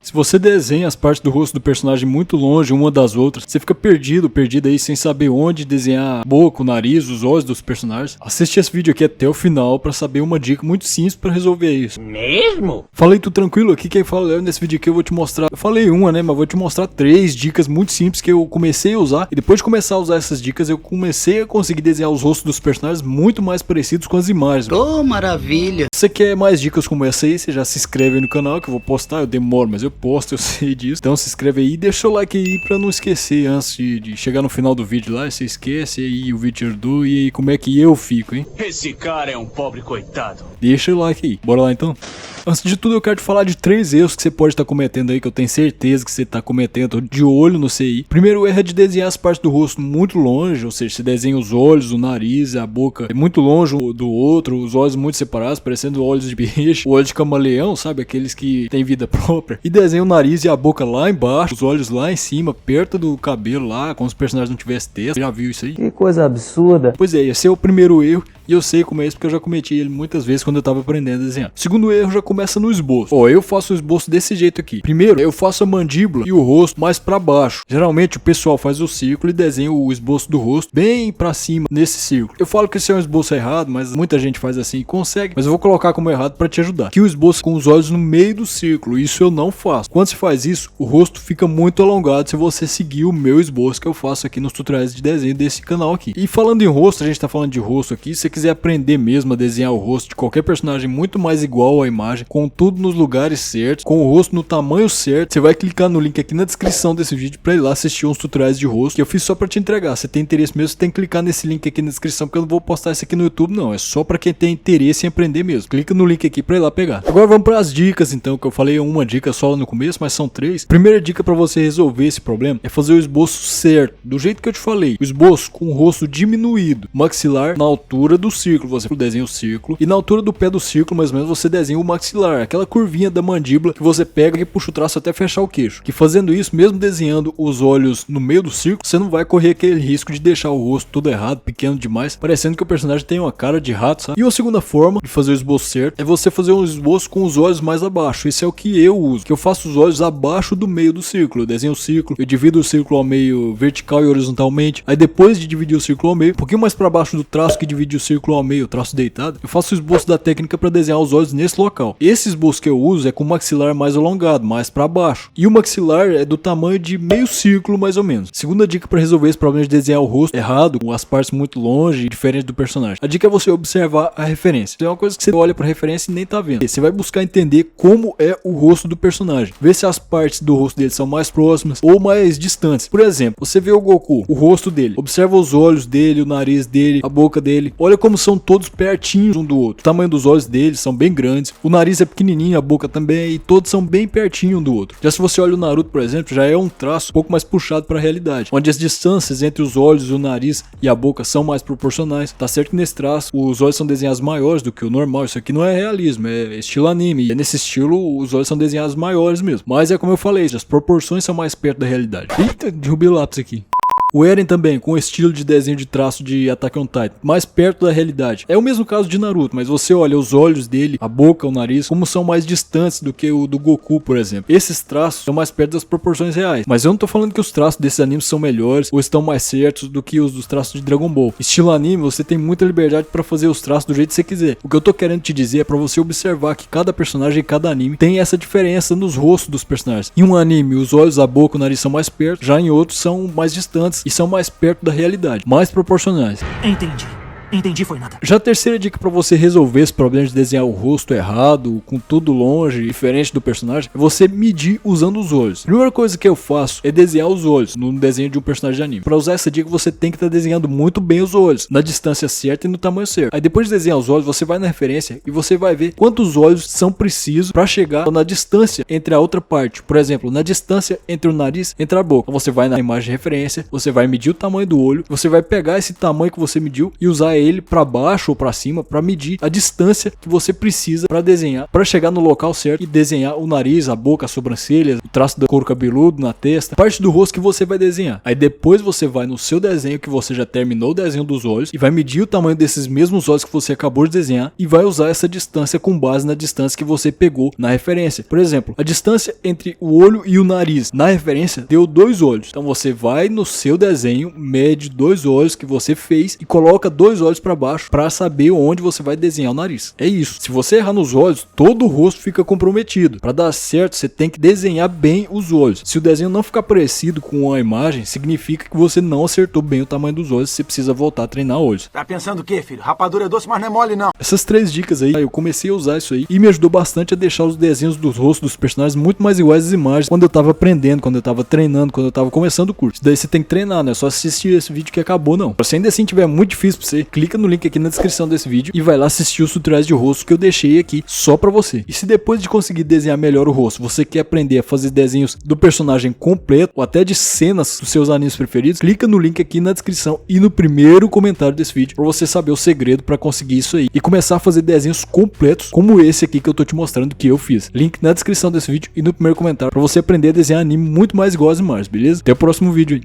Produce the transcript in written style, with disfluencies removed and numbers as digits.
Se você desenha as partes do rosto do personagem muito longe uma das outras, você fica perdido aí sem saber onde desenhar a boca, o nariz, os olhos dos personagens. Assiste esse vídeo aqui até o final pra saber uma dica muito simples pra resolver isso. Mesmo? Falei tudo tranquilo? Aqui quem fala nesse vídeo aqui eu vou te mostrar. Eu falei uma, né? Mas vou te mostrar 3 dicas muito simples que eu comecei a usar. E depois de começar a usar essas dicas, eu comecei a conseguir desenhar os rostos dos personagens muito mais parecidos com as imagens. Oh, maravilha! Se você quer mais dicas como essa aí, você já se inscreve aí no canal que eu vou postar. Eu demoro, mas eu posto, eu sei disso. Então se inscreve aí e deixa o like aí pra não esquecer antes de chegar no final do vídeo lá. Você esquece aí o vídeo do e aí como é que eu fico, hein? Esse cara é um pobre coitado. Deixa o like aí. Bora lá então? Antes de tudo eu quero te falar de 3 erros que você pode estar cometendo aí, que eu tenho certeza que você está cometendo de olho no CI. Primeiro erro é de desenhar as partes do rosto muito longe, ou seja, você desenha os olhos, o nariz, a boca muito longe um do outro, os olhos muito separados, parecendo olhos de peixe, o olho de camaleão, sabe, aqueles que têm vida própria. E desenha o nariz e a boca lá embaixo, os olhos lá em cima, perto do cabelo lá, como se o personagem não tivesse testa. Já viu isso aí? Que coisa absurda. Pois é, esse é o primeiro erro. E eu sei como é isso porque eu já cometi ele muitas vezes quando eu tava aprendendo a desenhar. O segundo erro já começa no esboço. Ó, eu faço o esboço desse jeito aqui. Primeiro, eu faço a mandíbula e o rosto mais pra baixo. Geralmente o pessoal faz o círculo e desenha o esboço do rosto bem pra cima nesse círculo. Eu falo que esse é um esboço errado, mas muita gente faz assim e consegue. Mas eu vou colocar como errado pra te ajudar. Que o esboço com os olhos no meio do círculo. Isso eu não faço. Quando você faz isso, o rosto fica muito alongado se você seguir o meu esboço que eu faço aqui nos tutoriais de desenho desse canal aqui. E falando em rosto, a gente tá falando de rosto aqui. Se você quiser aprender mesmo a desenhar o rosto de qualquer personagem muito mais igual à imagem, com tudo nos lugares certos, com o rosto no tamanho certo, você vai clicar no link aqui na descrição desse vídeo pra ir lá assistir uns tutoriais de rosto que eu fiz só pra te entregar. Se tem interesse mesmo, você tem que clicar nesse link aqui na descrição, porque eu não vou postar isso aqui no YouTube não, é só pra quem tem interesse em aprender mesmo. Clica no link aqui pra ir lá pegar. Agora vamos pras dicas então, que eu falei uma dica só no começo, mas são 3. Primeira dica pra você resolver esse problema é fazer o esboço certo, do jeito que eu te falei. O esboço com o rosto diminuído, maxilar na altura do círculo, você desenha o círculo, e na altura do pé do círculo, mais ou menos, você desenha o maxilar, aquela curvinha da mandíbula que você pega e puxa o traço até fechar o queixo. Que fazendo isso, mesmo desenhando os olhos no meio do círculo, você não vai correr aquele risco de deixar o rosto todo errado, pequeno demais, parecendo que o personagem tem uma cara de rato, sabe? E uma segunda forma de fazer o esboço certo é você fazer um esboço com os olhos mais abaixo. Isso é o que eu uso, que eu faço os olhos abaixo do meio do círculo. Eu desenho o círculo, eu divido o círculo ao meio vertical e horizontalmente, aí depois de dividir o círculo ao meio, um pouquinho mais para baixo do traço que divide o círculo ao meio, o traço deitado, eu faço o esboço da técnica para desenhar os olhos nesse local. Esse esboço que eu uso é com o maxilar mais alongado, mais para baixo. E o maxilar é do tamanho de meio círculo mais ou menos. Segunda dica para resolver esse problema de desenhar o rosto errado, com as partes muito longe, diferente do personagem. A dica é você observar a referência. Isso é uma coisa que você olha para referência e nem tá vendo. Você vai buscar entender como é o rosto do personagem. Ver se as partes do rosto dele são mais próximas ou mais distantes. Por exemplo, você vê o Goku, o rosto dele. Observa os olhos dele, o nariz dele, a boca dele. Olha como são todos pertinhos um do outro. O tamanho dos olhos deles são bem grandes. O nariz é pequenininho, a boca também, e todos são bem pertinho um do outro. Já se você olha o Naruto, por exemplo, já é um traço um pouco mais puxado para a realidade, onde as distâncias entre os olhos, o nariz e a boca são mais proporcionais. Tá certo que nesse traço os olhos são desenhados maiores do que o normal. Isso aqui não é realismo, é estilo anime. E nesse estilo os olhos são desenhados maiores mesmo. Mas é como eu falei, as proporções são mais perto da realidade. Eita, derrubei o lápis aqui. O Eren também, com o estilo de desenho de traço de Attack on Titan, mais perto da realidade. É o mesmo caso de Naruto, mas você olha os olhos dele, a boca, o nariz, como são mais distantes do que o do Goku, por exemplo. Esses traços são mais perto das proporções reais. Mas eu não tô falando que os traços desses animes são melhores ou estão mais certos do que os dos traços de Dragon Ball. Estilo anime, você tem muita liberdade para fazer os traços do jeito que você quiser. O que eu tô querendo te dizer é para você observar que cada personagem e cada anime tem essa diferença nos rostos dos personagens. Em um anime, os olhos, a boca, o nariz são mais perto, já em outros são mais distantes e são mais perto da realidade, mais proporcionais. Entendi, foi nada. Já a terceira dica para você resolver esse problema de desenhar o rosto errado, com tudo longe, diferente do personagem, é você medir usando os olhos. A primeira coisa que eu faço é desenhar os olhos no desenho de um personagem de anime. Para usar essa dica, você tem que estar desenhando muito bem os olhos, na distância certa e no tamanho certo. Aí depois de desenhar os olhos, você vai na referência e você vai ver quantos olhos são precisos para chegar na distância entre a outra parte. Por exemplo, na distância entre o nariz e entre a boca. Então você vai na imagem de referência, você vai medir o tamanho do olho, você vai pegar esse tamanho que você mediu e usar ele pra baixo ou pra cima pra medir a distância que você precisa pra desenhar, pra chegar no local certo e desenhar o nariz, a boca, as sobrancelhas, o traço do couro cabeludo na testa, parte do rosto que você vai desenhar. Aí depois você vai no seu desenho que você já terminou o desenho dos olhos e vai medir o tamanho desses mesmos olhos que você acabou de desenhar e vai usar essa distância com base na distância que você pegou na referência. Por exemplo, a distância entre o olho e o nariz na referência deu 2 olhos. Então você vai no seu desenho, mede 2 olhos que você fez e coloca 2 olhos para baixo para saber onde você vai desenhar o nariz. É isso. Se você errar nos olhos, todo o rosto fica comprometido. Para dar certo, você tem que desenhar bem os olhos. Se o desenho não ficar parecido com a imagem, significa que você não acertou bem o tamanho dos olhos e você precisa voltar a treinar olhos. Tá pensando o quê, filho? Rapadura é doce, mas não é mole, não. Essas 3 dicas aí, eu comecei a usar isso aí e me ajudou bastante a deixar os desenhos dos rostos dos personagens muito mais iguais às imagens quando eu tava aprendendo, quando eu tava treinando, quando eu tava começando o curso. Isso daí você tem que treinar, não é só assistir esse vídeo que acabou, não. Se ainda assim tiver muito difícil pra você, clica no link aqui na descrição desse vídeo e vai lá assistir os tutoriais de rosto que eu deixei aqui só pra você. E se depois de conseguir desenhar melhor o rosto, você quer aprender a fazer desenhos do personagem completo ou até de cenas dos seus animes preferidos, clica no link aqui na descrição e no primeiro comentário desse vídeo pra você saber o segredo pra conseguir isso aí e começar a fazer desenhos completos como esse aqui que eu tô te mostrando que eu fiz. Link na descrição desse vídeo e no primeiro comentário pra você aprender a desenhar anime muito mais igual às imagens, beleza? Até o próximo vídeo aí.